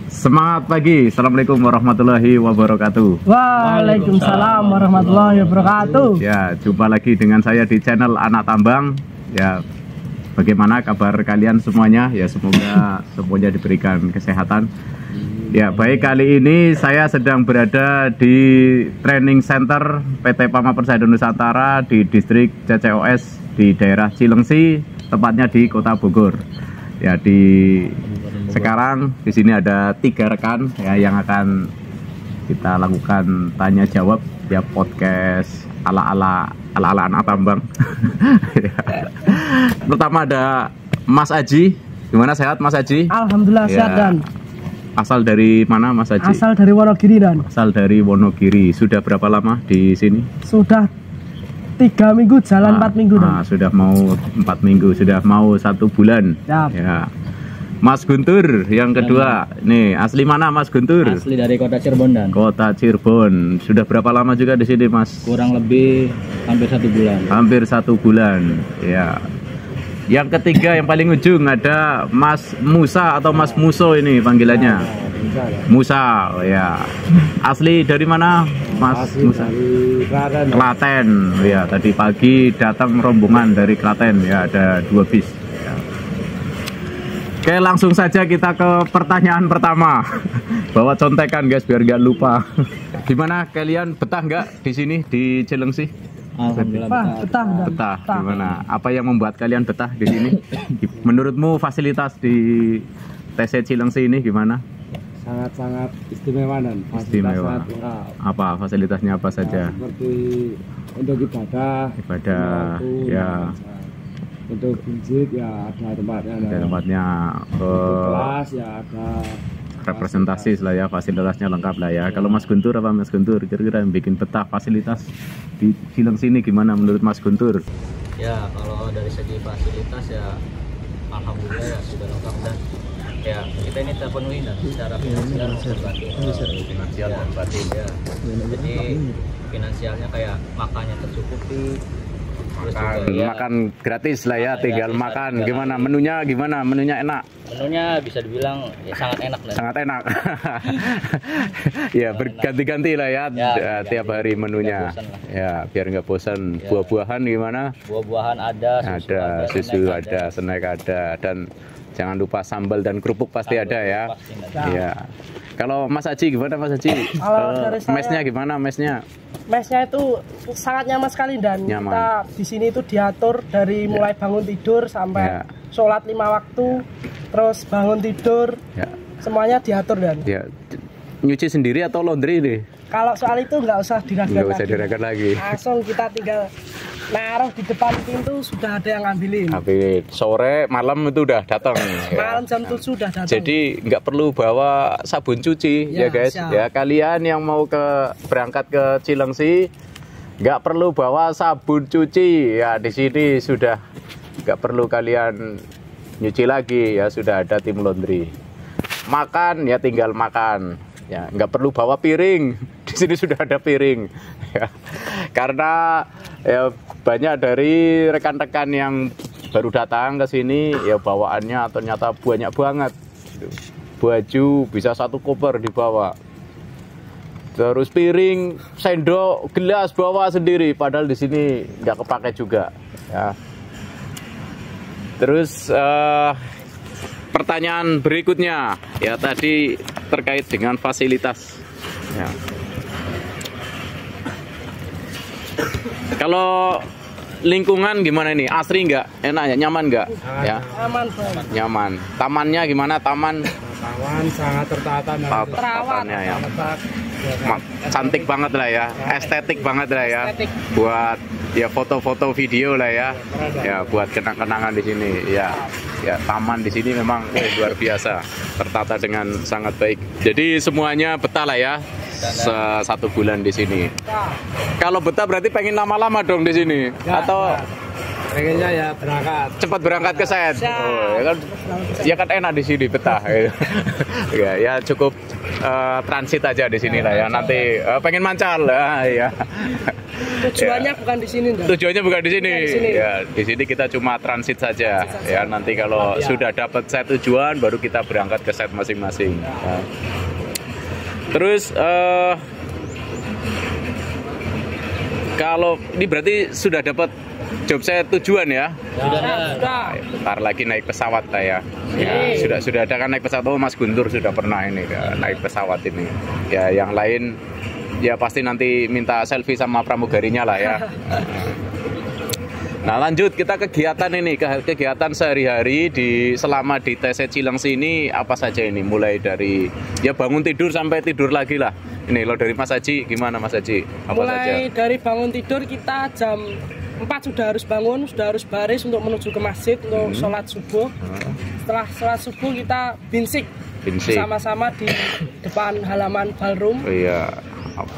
Semangat pagi, assalamualaikum warahmatullahi wabarakatuh. Waalaikumsalam warahmatullahi wabarakatuh. Ya, jumpa lagi dengan saya di channel Anak Tambang. Ya, bagaimana kabar kalian semuanya? Ya, semoga semuanya diberikan kesehatan. Ya, baik, kali ini saya sedang berada di training center PT Pama Persada Nusantara di distrik CCOS di daerah Cilengsi, tepatnya di Kota Bogor. Ya, sekarang di sini ada 3 rekan ya yang akan kita lakukan tanya jawab ya, podcast ala anak tambang. Pertama ada Mas Aji. Gimana, sehat Mas Aji? Alhamdulillah Ya. sehat. Dan Asal dari mana Mas Aji? asal dari Wonogiri. Dan Asal dari Wonogiri. Sudah berapa lama di sini? sudah 3 minggu, jalan 4 minggu. Dan Sudah mau 4 minggu, sudah mau 1 bulan. Yap. Ya. Mas Guntur yang kedua. Nih, asli mana Mas Guntur? Asli dari kota Cirebon. Dan Kota Cirebon. Sudah berapa lama juga di sini, Mas? kurang lebih hampir 1 bulan. Hampir 1 bulan. Ya. Yang ketiga yang paling ujung ada Mas Musa atau Mas Muso ini panggilannya. Musa, ya. Asli dari mana, Mas Musa? Dari Klaten. Klaten. Ya, tadi pagi datang rombongan dari Klaten. Ya, ada 2 bis. Ya. Oke, langsung saja kita ke pertanyaan pertama. Bawa contekan guys biar nggak lupa. Gimana, kalian betah nggak di sini di Cilengsi? Alhamdulillah betah. Dan Betah. Gimana? Apa yang membuat kalian betah di sini? Menurutmu fasilitas di TC Cilengsi ini gimana? Sangat-sangat istimewa dan fasilitas Istimewa. sangat lengkap. Apa fasilitasnya apa saja? Seperti untuk ibadah, Ibadah, ya. untuk masjid ya ada tempatnya. Ada tempatnya, Kelas ya ada. representasi lah ya, fasilitasnya lengkap lah ya. Kalau Mas Guntur apa Mas Guntur? Kira-kira yang bikin betah fasilitas di Cilengsi ini gimana menurut Mas Guntur? Ya, kalau dari segi fasilitas ya alhamdulillah ya sudah lengkap. Dan ya kita ini terpenuhi dan secara finansial dan batin. Finansial dan batin. Ya. Jadi finansialnya kayak makannya tercukupi. Terus juga ya, Makan gratis lah ya, tinggal gratis, makan. tinggal Gimana makan. menunya? Gimana menunya? Enak? menunya bisa dibilang ya sangat enak. Dan Sangat enak. Ya, berganti-ganti lah ya, Ya, tiap hari menunya. Nggak bosan lah. Ya, biar nggak bosan. Ya. Buah-buahan gimana? buah-buahan ada, Susu snack ada, snack ada, dan jangan lupa sambal dan kerupuk pasti Sambal ada ya. pasti ada. Iya. Kalau Mas Aji gimana Mas Aji? Kalau dari saya- Mesnya gimana mesnya? mesnya itu sangat nyaman sekali. Dan Nyaman. kita di sini itu diatur dari mulai bangun tidur sampai Ya. sholat 5 waktu, terus bangun tidur, Ya. semuanya diatur. Dan Ya. Nyuci sendiri atau laundry nih? kalau soal itu nggak usah Nggak diragukan usah lagi. diragukan lagi. Langsung kita tinggal naruh di depan pintu, sudah ada yang ngambilin. Habis sore malam itu udah datang. Ya. Malam jam 7 sudah datang. Jadi nggak perlu bawa sabun cuci ya, Ya, guys. siap. Ya, kalian yang mau berangkat ke Cilengsi nggak perlu bawa sabun cuci. Ya, di sini sudah nggak perlu kalian nyuci lagi ya, sudah ada tim laundry. Makan ya tinggal makan. Ya, nggak perlu bawa piring. Di sini sudah ada piring. Ya. Karena ya banyak dari rekan-rekan yang baru datang ke sini ya bawaannya ternyata banyak banget. Baju bisa 1 koper dibawa. Terus piring, sendok, gelas bawa sendiri padahal di sini nggak kepake juga ya. Terus pertanyaan berikutnya ya tadi terkait dengan fasilitas ya. Kalau lingkungan gimana ini? Asri nggak? Enak ya? Nyaman nggak? Ya, aman banget. nyaman. Tamannya gimana? Taman Taman sangat tertata dan tatannya ya. ketat. Cantik banget lah ya, estetik banget lah ya. Estetik. Buat ya foto-foto video lah ya. Ya buat kenang-kenangan di sini. Ya, ya taman di sini memang luar biasa, tertata dengan sangat baik. Jadi semuanya betah lah ya. 1 bulan di sini. Kalau betah berarti pengen lama-lama dong di sini, atau pengennya ya berangkat. cepat berangkat ke Set. Oh, ya kan enak di sini betah. Ya, ya cukup transit aja di sini lah ya. Nanti pengen mancal lah ya. Tujuannya bukan di sini, Nda. Tujuannya bukan di sini. Bukan di sini. Ya, di sini kita cuma transit saja. Ya, nanti kalau sudah dapat set tujuan baru kita berangkat ke set masing-masing. Ya. Terus kalau ini berarti sudah dapat job set tujuan ya? Sudah. Ntar lagi naik pesawat lah ya. Ya, sudah ada kan naik pesawat. Oh, Mas Guntur sudah pernah ini naik pesawat ini. Ya, yang lain ya pasti nanti minta selfie sama pramugarinya lah ya. Nah, lanjut kita kegiatan ini, kegiatan sehari-hari selama di TC Cilengsi ini apa saja ini? Mulai dari ya bangun tidur sampai tidur lagi lah. Ini lo dari Mas Haji gimana Mas Haji? Apa Mulai saja? dari bangun tidur kita jam 4 sudah harus bangun, sudah harus baris untuk menuju ke masjid untuk sholat subuh. Setelah sholat subuh kita binsik sama-sama di depan halaman ballroom. Oh iya,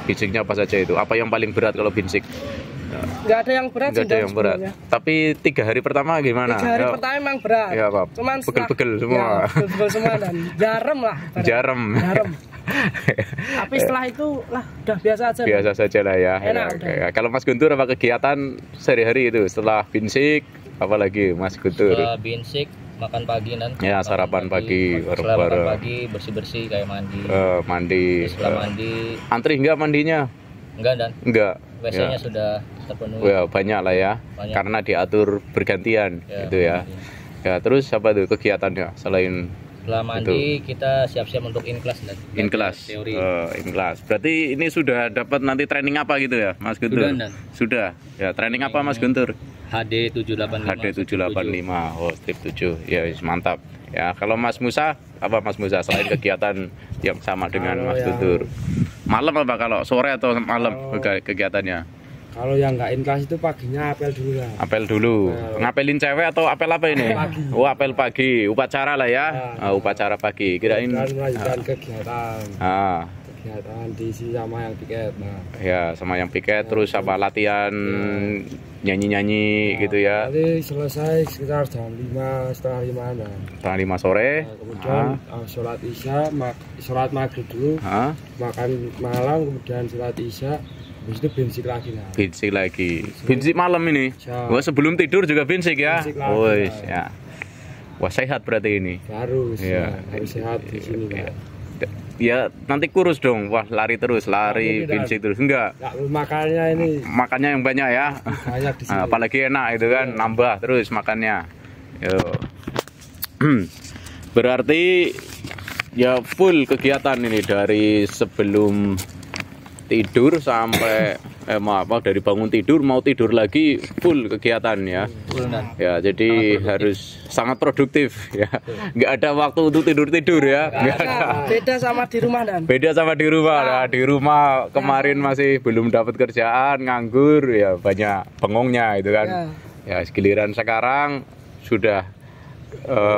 binsiknya apa saja itu? Apa yang paling berat kalau binsik? Nggak ada yang berat. Nggak ada yang berat. Tapi 3 hari pertama gimana? 3 hari pertama memang berat. Ya, Pak. Cuman Pegel-pegel semua. Ya, pegel semua dan jarem lah. Jarem. Tapi setelah itu lah udah biasa aja. Biasa saja lah ya. Enak, Ya. Kalau Mas Guntur apa kegiatan sehari-hari itu setelah binsik? Apalagi Mas Guntur? Setelah binsik makan pagi nanti. Ya, sarapan pagi Setelah makan bareng-bareng. pagi bersih-bersih kayak mandi. Mandi. Setelah mandi Antri enggak mandinya? enggak dan Enggak. WC-nya Ya. sudah terpenuhi. Ya, banyak lah ya. Banyak. Karena diatur bergantian gitu ya. Ya, terus apa tuh kegiatannya selain Setelah mandi kita siap-siap untuk in class dan in class? teori. In class. Berarti ini sudah dapat nanti training apa gitu ya, Mas Guntur? Sudah, Dan. Sudah. Ya, training apa Mas Guntur? HD 785. HD 785. Oh, strip 7. Ya, mantap. Ya, kalau Mas Musa, apa Mas Musa selain kegiatan yang sama dengan Mas Guntur? Malam apa kalau sore atau malam kegiatannya? Kalau yang nggak in kelas itu paginya apel dulu lah. Apel dulu. Ngapelin cewek atau apel apa ini? Pagi. Oh, apel pagi. Upacara lah ya. Upacara pagi. Kirain Dan melanjutkan kegiatan. Kegiatan diisi sama yang piket. Nah, Ya, sama yang piket terus sama latihan nyanyi-nyanyi gitu ya. nanti selesai sekitar jam 5, setengah 5 nah. Setengah 5 sore. Kemudian sholat isya, sholat maghrib dulu, makan malam, kemudian sholat isya, habis itu binsik lagi lah. Binsik lagi. Binsik malam ini. Ya. Wah, sebelum tidur juga binsik ya. Binsik lagi, Wih, ya. ya. Wah, sehat berarti ini. Harus, Ya. harus sehat di sini Ya. Pak. Ya, nanti kurus dong. Wah, lari terus, lari Nggak, binsik terus. Enggak. Nggak, makannya ini Makannya yang banyak ya. banyak di sini. Apalagi enak itu kan, nambah terus makannya. Yo. Berarti ya full kegiatan ini dari sebelum tidur sampai dari bangun tidur mau tidur lagi full kegiatan ya. Ya, jadi harus sangat produktif ya. Nggak ada waktu untuk tidur ya. Nggak ada. Beda sama di rumah dan. Beda sama di rumah. Nah, di rumah kemarin masih belum dapat kerjaan, nganggur ya, banyak bengongnya itu kan. Ya, giliran sekarang sudah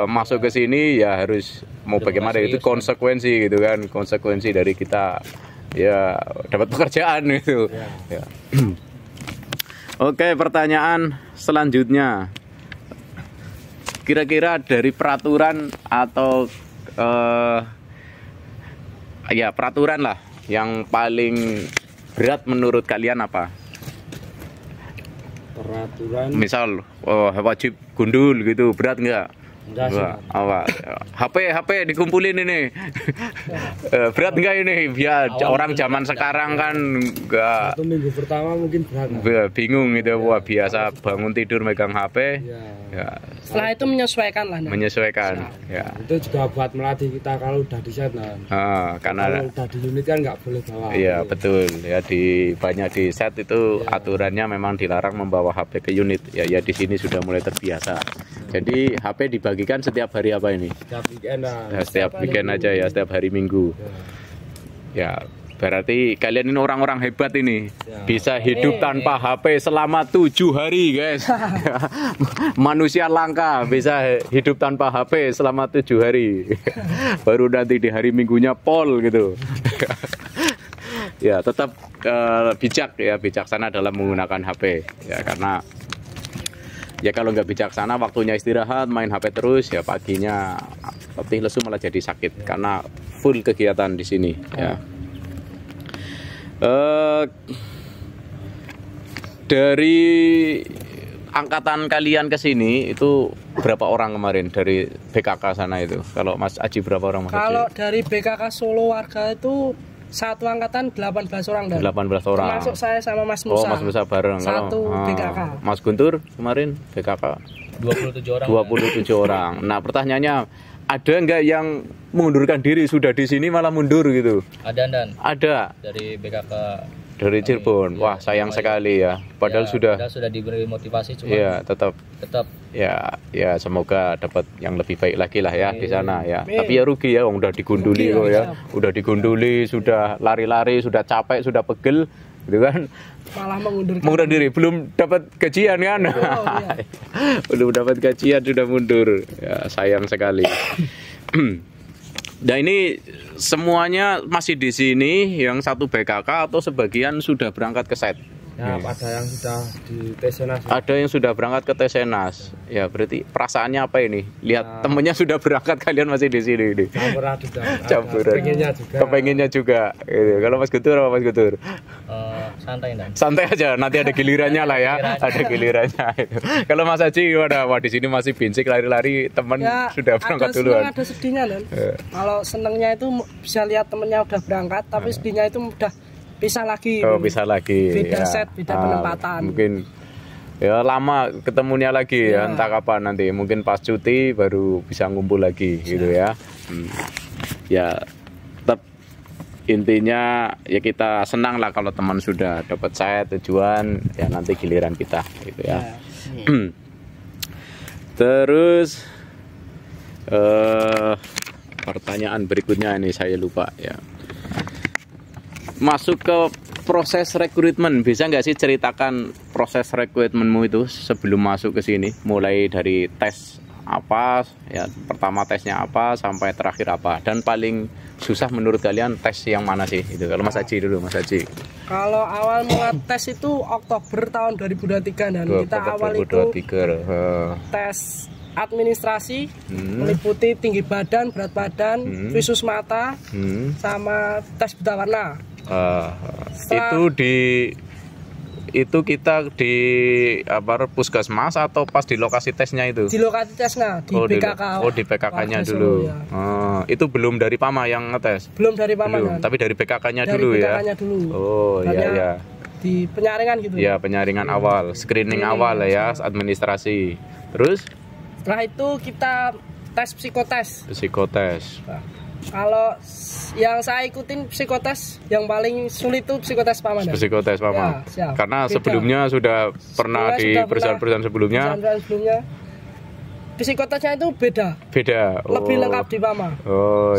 masuk ke sini ya harus mau bagaimana itu konsekuensi gitu kan, konsekuensi dari kita ya dapat pekerjaan gitu. Ya. Oke, pertanyaan selanjutnya. Kira-kira dari peraturan atau ya peraturan lah yang paling berat menurut kalian apa? Peraturan Misal wajib gundul gitu, berat nggak? enggak sih. Apa? HP dikumpulin ini. Berat nggak ini? Biar orang zaman sekarang kan nggak 1 minggu pertama mungkin berat. bingung gitu. Wah, biasa bangun tidur megang HP. Ya. Ya, Setelah itu menyesuaikan lah. Dan. menyesuaikan. Ya. Itu juga buat melatih kita kalau udah di set nah. Karena Kalau udah di unit kan nggak boleh bawa. iya betul ya, banyak di set itu aturannya memang dilarang membawa HP ke unit ya. Ya di sini sudah mulai terbiasa. Jadi HP dibagikan setiap hari apa ini? Setiap weekend lah. Ya, setiap weekend aja ya, setiap hari Minggu. Ya, berarti kalian ini orang-orang hebat ini. Bisa hidup tanpa HP selama 7 hari, guys. Manusia langka bisa hidup tanpa HP selama 7 hari. Baru nanti di hari Minggunya pol gitu. Ya, tetap bijak ya, bijaksana dalam menggunakan HP. Ya, karena ya kalau nggak bijaksana waktunya istirahat main HP terus ya paginya letih lesu malah jadi sakit karena full kegiatan di sini ya. Dari angkatan kalian ke sini itu berapa orang kemarin dari BKK sana itu? Kalau Mas Aji berapa orang Mas Aji? Kalau dari BKK Solo Warga itu satu angkatan 18 orang dan 18 orang. Termasuk saya sama Mas Musa. Oh, Mas Musa bareng. Satu BKK. Mas Guntur kemarin BKK 27 orang. 27 orang. Nah, pertanyaannya ada nggak yang mengundurkan diri sudah di sini malah mundur gitu? Ada dan. Ada. Dari BKK dari Cirebon. Wah, sayang sekali ya. Padahal ya, sudah diberi motivasi cuma ya tetap ya semoga dapat yang lebih baik lagi lah ya di sana ya. Tapi ya rugi ya, udah digunduli kok ya. Udah digunduli, sudah lari-lari, sudah capek, sudah pegel gitu kan. Malah mengundurkan diri, belum dapat gajian kan. Belum dapat gajian sudah mundur. Ya, sayang sekali. Nah, ini semuanya masih di sini, yang satu BKK atau sebagian sudah berangkat ke set? Ya, ada yang sudah di Tesenas. Ada yang sudah berangkat ke Tesenas. Ya, berarti perasaannya apa ini? Lihat temennya sudah berangkat, kalian masih di sini ini. Campuran. Kepengennya juga. Gitu. Kalau Mas Guntur apa Mas Guntur? Santai dan. Santai aja, nanti ada gilirannya lah ya. Ada gilirannya. Kalau Mas Haji gimana? Wah, di sini masih binsik lari-lari, teman ya, sudah berangkat duluan. Ada sedihnya dan. Kalau senengnya itu bisa lihat temennya udah berangkat, tapi sedihnya itu udah pisah lagi. Oh, pisah lagi. Beda ya. set, beda penempatan. Mungkin ya lama ketemunya lagi ya, entah kapan nanti. Mungkin pas cuti baru bisa ngumpul lagi gitu ya. Ya, tetap intinya ya kita senang lah kalau teman sudah dapat set tujuan, ya nanti giliran kita gitu ya. Terus pertanyaan berikutnya ini saya lupa ya. Masuk ke proses rekrutmen, bisa nggak sih ceritakan proses rekrutmenmu itu sebelum masuk ke sini, mulai dari tes apa ya, pertama tesnya apa sampai terakhir apa, dan paling susah menurut kalian tes yang mana sih itu? Kalau Mas Haji dulu, Mas Haji. Kalau awal mulai tes itu Oktober tahun 2023 dan kita awal 2023. Itu tes administrasi, meliputi tinggi badan, berat badan, visus mata, sama tes buta warna. Itu kita di puskesmas atau pas di lokasi tesnya itu? Di lokasi tesnya di BKK. Di PKK-nya dulu. Ya. Itu belum dari PAMA yang ngetes? Belum dari PAMA. Belum, tapi dari PKK-nya dulu ya. PKK-nya dulu. Oh iya. Di penyaringan gitu. Ya, penyaringan awal, screening awal ya, administrasi. Terus? Setelah itu kita tes psikotes. Nah, kalau yang saya ikutin psikotes, yang paling sulit itu psikotes PAMA. Psikotes PAMA. Ya, karena beda. Sebelumnya sudah pernah di perusahaan-perusahaan sebelumnya. Psikotesnya itu beda. Lebih lengkap di PAMA.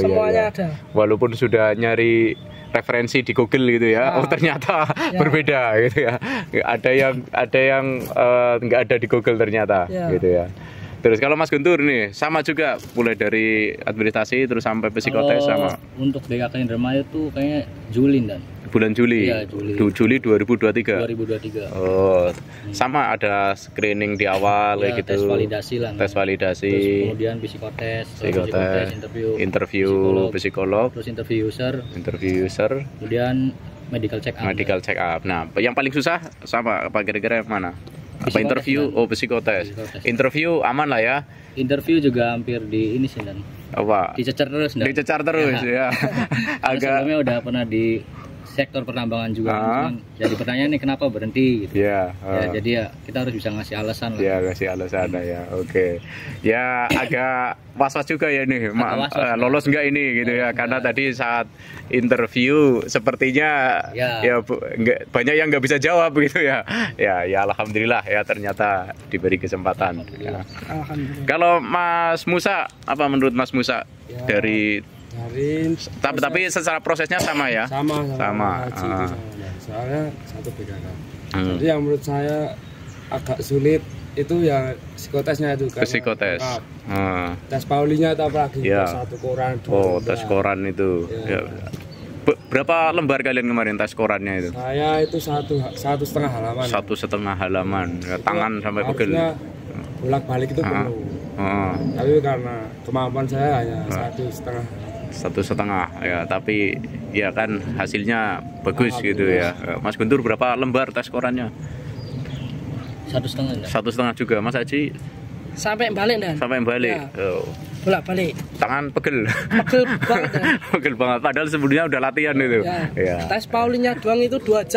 Semuanya ada. Walaupun sudah nyari referensi di Google gitu ya. Ternyata berbeda gitu ya. Ada yang nggak ada di Google ternyata gitu ya. Terus kalau Mas Guntur nih sama juga, mulai dari administrasi terus sampai psikotes sama. Untuk BKK Indramayu tuh kayaknya Juli dan. Bulan Juli. Iya, Juli 2023. Oh, sama ada screening di awal ya, kayak gitu. Tes validasi lah. Tes validasi. Terus kemudian psikotes, interview psikolog, terus interview user. Kemudian medical check up. Nah, yang paling susah sama apa kira-kira yang mana? Apa interview? Psikotes. Interview aman lah ya. Interview juga hampir di ini sih dan. Apa? Dicecar terus ya. Agak sebelumnya udah pernah di sektor penambangan juga. Jadi pertanyaan nih kenapa berhenti gitu. Ya, jadi ya kita harus bisa ngasih alasan lah. Ya, ngasih alasan ya. Oke. Ya agak was-was juga ya nih. Lolos enggak ini gitu ya. Karena tadi saat interview sepertinya banyak yang nggak bisa jawab gitu ya. Ya alhamdulillah ya ternyata diberi kesempatan. Ya. Kalau Mas Musa, apa menurut Mas Musa dari tapi secara prosesnya sama ya? Sama. Soalnya satu BKK. Jadi yang menurut saya agak sulit itu ya psikotesnya itu. Psikotes. Tes Paulinya atau apa lagi? Satu koran. Tes koran itu. Ya. Berapa lembar kalian kemarin tes korannya itu? Saya itu satu setengah halaman. 1,5 halaman. Tangan sampai pegel. Bolak-balik itu perlu. Tapi karena kemampuan saya hanya 1,5. 1,5 ya, tapi ya kan hasilnya bagus gitu ya. Mas Guntur berapa lembar tes korannya? 1,5. 1,5 juga. Mas Haji sampai balik dan sampai balik ya. Bolak balik, tangan pegel banget ya. Pegel banget, padahal sebelumnya udah latihan itu ya. Tes Paulinya doang itu 2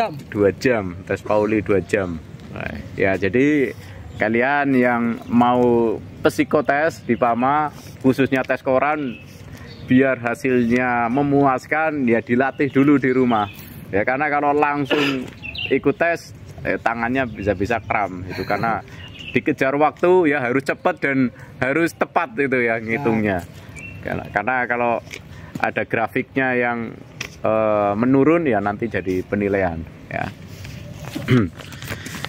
jam tes Pauli 2 jam ya. Jadi kalian yang mau psikotes di PAMA, khususnya tes koran, biar hasilnya memuaskan ya dilatih dulu di rumah ya, karena kalau langsung ikut tes tangannya bisa kram itu, karena dikejar waktu ya, harus cepat dan harus tepat itu ya ngitungnya. Karena kalau ada grafiknya yang menurun ya nanti jadi penilaian ya.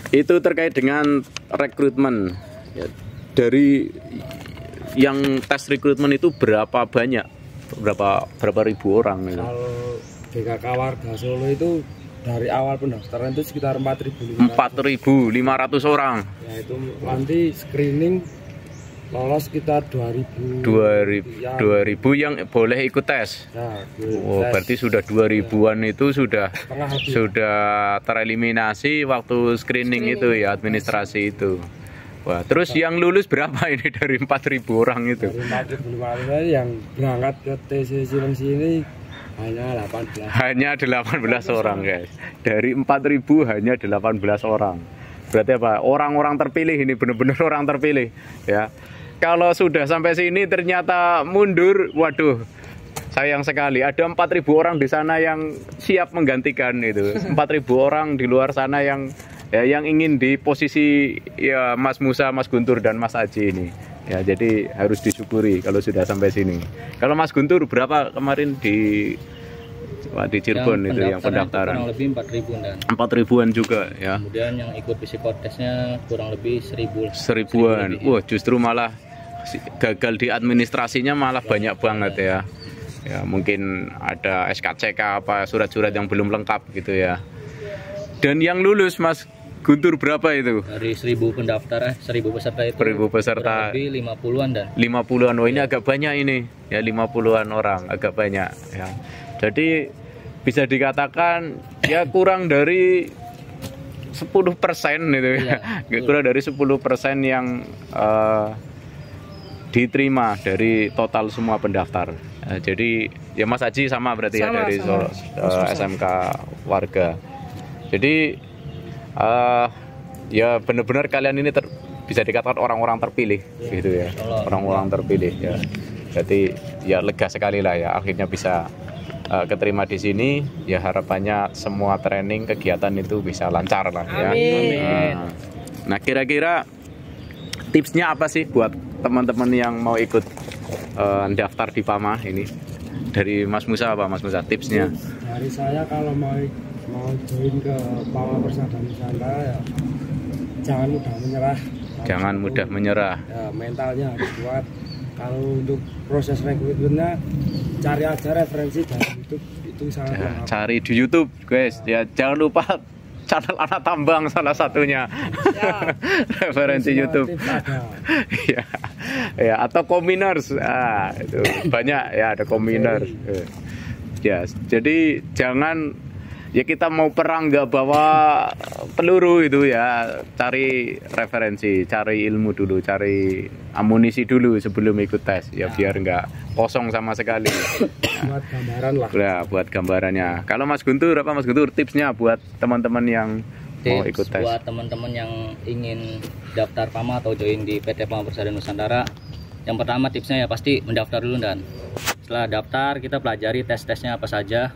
Itu terkait dengan rekrutmen ya. Dari yang tes rekrutmen itu berapa banyak? Berapa ribu orang itu? Kalau BKK Warga Solo itu dari awal pendaftaran itu sekitar 4.500 orang. Ya itu nanti screening lolos sekitar 2.000 yang boleh ikut tes. Ya, tes. Berarti sudah 2.000-an itu sudah tereliminasi waktu screening itu ya, administrasi itu. Wah, terus yang lulus berapa ini dari 4.000 orang itu? Dari 4.500 yang berangkat ke TC Cilengsi ini hanya 18 orang guys. Dari 4.000 hanya 18 orang. Berarti apa? Orang-orang terpilih ini, benar-benar orang terpilih ya. Kalau sudah sampai sini ternyata mundur, waduh, sayang sekali. Ada 4.000 orang di sana yang siap menggantikan itu. 4.000 orang di luar sana yang ingin di posisi ya Mas Musa, Mas Guntur dan Mas Haji ini. Ya, jadi harus disyukuri kalau sudah sampai sini. Kalau Mas Guntur berapa kemarin di Cirebon itu yang pendaftaran? Kurang lebih 4.000 dan 4.000-an juga ya. Kemudian yang ikut psikotesnya kurang lebih 1.000-an. Wah, justru malah gagal di administrasinya malah banyak banget ya. Ya, mungkin ada SKCK apa surat-surat yang belum lengkap gitu ya. Dan yang lulus Mas Guntur berapa itu? Dari 1.000 pendaftar, 1.000 peserta itu 1.000 peserta lebih 50-an dan 50-an. Oh, ini agak banyak ini ya, 50-an orang, agak banyak ya. Jadi bisa dikatakan ya kurang dari 10% gitu ya. Kurang dari 10% yang diterima dari total semua pendaftar. Jadi ya Mas Haji sama berarti ya dari SMK Warga. Jadi ya benar-benar kalian ini bisa dikatakan orang-orang terpilih gitu ya, orang-orang terpilih ya. Jadi ya lega sekali lah ya, akhirnya bisa keterima di sini. Ya harapannya semua training kegiatan itu bisa lancar lah ya. Amin. Nah kira-kira tipsnya apa sih buat teman-teman yang mau ikut daftar di PAMA ini? Dari Mas Musa apa Mas Musa tipsnya? Dari saya kalau mau join ke PAMA Persada Nusantara ya jangan mudah menyerah. Jangan mudah menyerah. Ya, mentalnya harus kuat. Kalau untuk proses rekrutmennya cari aja referensi dari YouTube, itu sangat lengkap. Cari di YouTube guys ya, jangan lupa channel Anak Tambang salah satunya ya. Referensi YouTube ya, atau Kominers itu banyak ya, ada Kominers ya. Jadi jangan ya kita mau perang nggak bawa peluru itu ya, cari referensi, cari ilmu dulu, cari amunisi dulu sebelum ikut tes ya, biar nggak kosong sama sekali. Buat gambaran lah. Ya, buat gambarannya. Kalau Mas Guntur apa Mas Guntur tipsnya buat teman-teman yang mau ikut tes? Buat teman-teman yang ingin daftar PAMA atau join di PT PAMA Persada Nusantara, yang pertama tipsnya ya pasti mendaftar dulu dan setelah daftar kita pelajari tes-tesnya apa saja.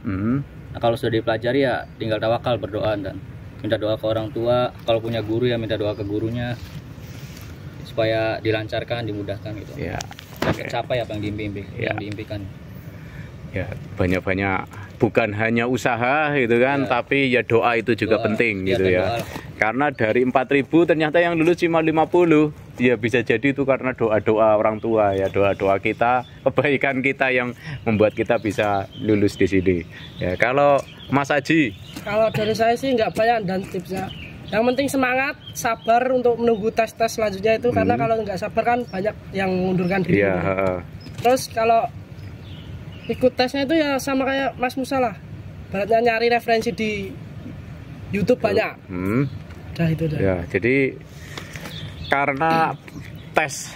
Nah, kalau sudah dipelajari ya tinggal tawakal, berdoa dan minta doa ke orang tua. Kalau punya guru ya minta doa ke gurunya supaya dilancarkan, dimudahkan gitu. Ya. Dan tercapai apa yang diimpikan. Ya, banyak-banyak, bukan hanya usaha gitu kan, tapi ya doa itu juga penting gitu ya. Karena dari 4.000 ternyata yang lulus cuma 50. Ya bisa jadi itu karena doa-doa orang tua ya, doa-doa kita, kebaikan kita yang membuat kita bisa lulus di sini. Ya, kalau Mas Haji? Kalau dari saya sih nggak banyak dan tipsnya. Yang penting semangat, sabar untuk menunggu tes-tes selanjutnya itu, karena kalau nggak sabar kan banyak yang mengundurkan diri. Iya. Terus kalau Ikut tesnya itu ya sama kayak Mas Musa lah. Baratnya nyari referensi di YouTube banyak. Udah itu dah. Ya, jadi karena tes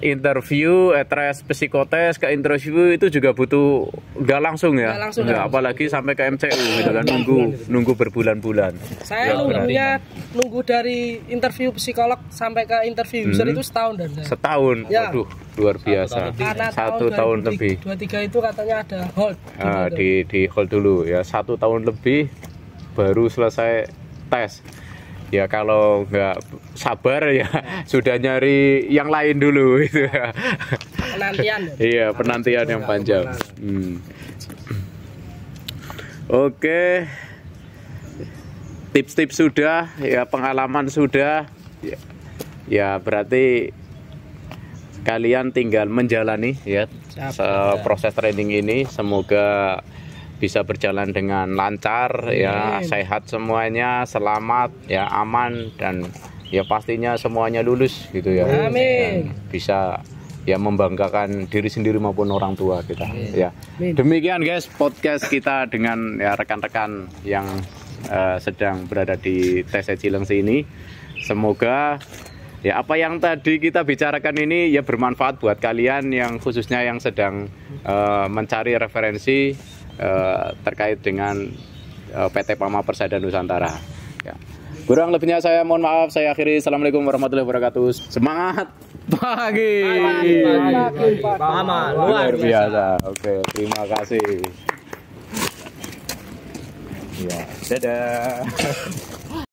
interview, tes psikotes ke interview itu juga butuh nggak langsung ya, apalagi sampai ke MCU gitu kan, nunggu berbulan-bulan. Saya nunggu dari interview psikolog sampai ke interview user itu setahun dan saya. Setahun, ya. Waduh luar biasa. Satu tahun lebih. 23 itu katanya ada hold. Di hold dulu ya, 1 tahun lebih baru selesai tes. Ya kalau nggak sabar ya sudah nyari yang lain dulu itu. Penantian. Iya, penantian yang panjang. Oke. Tips-tips sudah, ya pengalaman sudah. Ya berarti kalian tinggal menjalani ya proses training ini. Semoga bisa berjalan dengan lancar. Amin. Ya, sehat semuanya, selamat ya, aman, dan ya pastinya semuanya lulus gitu ya. Amin. Dan bisa ya membanggakan diri sendiri maupun orang tua kita. Amin. Ya. Amin. Demikian guys podcast kita dengan ya rekan-rekan yang sedang berada di TC Cilengsi ini. Semoga ya apa yang tadi kita bicarakan ini ya bermanfaat buat kalian yang khususnya yang sedang mencari referensi terkait dengan PT Pama Persada Nusantara. Ya. Kurang lebihnya saya mohon maaf, saya akhiri. Assalamualaikum warahmatullahi wabarakatuh. Semangat pagi. Pama luar biasa. Oke, terima kasih. Ya, dadah.